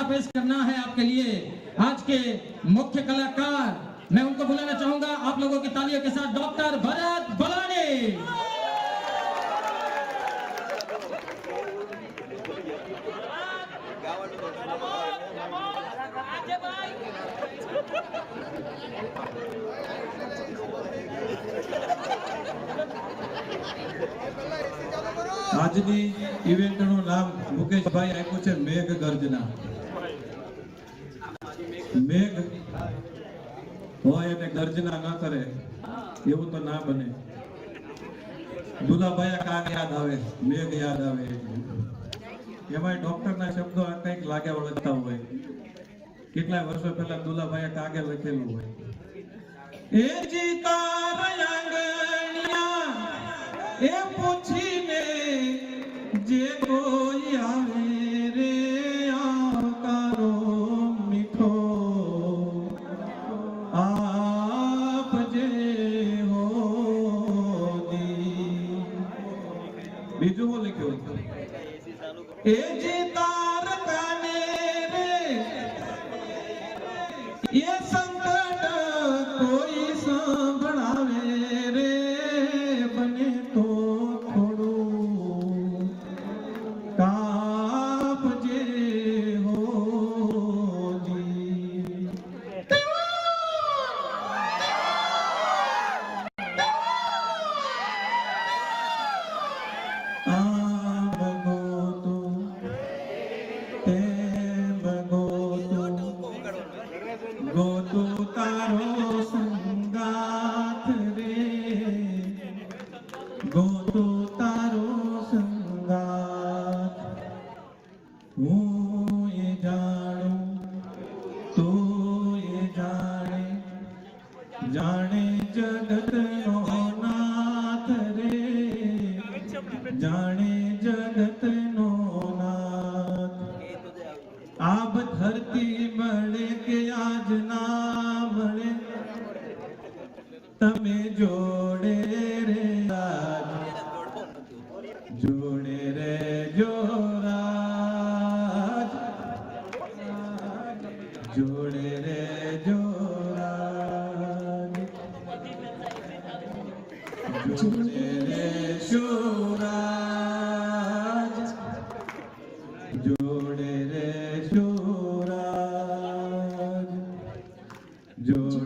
पेश करना है आपके लिए आज के मुख्य कलाकार। मैं उनको बुलाना चाहूंगा आप लोगों की तालियों के साथ, डॉक्टर भरत बलानी। આજની ઇવેન્ટનું નામ મુકેશભાઈ આપ્યું છે મેઘ ગર્જના। મેઘ હોય અને ગર્જના ન કરે એવું તો ના બને। દુલાભાઈ કાગ યાદ આવે, મેઘ યાદ આવે। એમાં ડોક્ટરના શબ્દો કંઈક લાગે વળગતા હોય। કેટલાય વર્ષો પહેલા દુલાભાઈ કાગે લખેલું હોય, એ જીતા રંગણિયા એ પૂછીને જે કોઈ આવે રે આવકારો મીઠો આપજે હોદી। બીજું હું લખ્યું, એ જે તાર કાને રે એ સંકટ કોઈ સંભળાવે રે બને તો થોડું કાપજે હોદી। આમ ગોતું તેમ ગોતું ગોતું તારો સંગાથ રે, ગોતું તારો સંગાથ। હું એ જાણું તું એ જાણે, જાણે જગતનો નાથ રે, જાણે જગતનો નાથ। આબ ધરતી મળે કે આજ ના મળે તમે જોડે રે રાજ, જોડે રે જોરાજ, જોડે રે જોરાજ, જોડે રે શોરાજ, જોડે રે શોરાજ, જોડે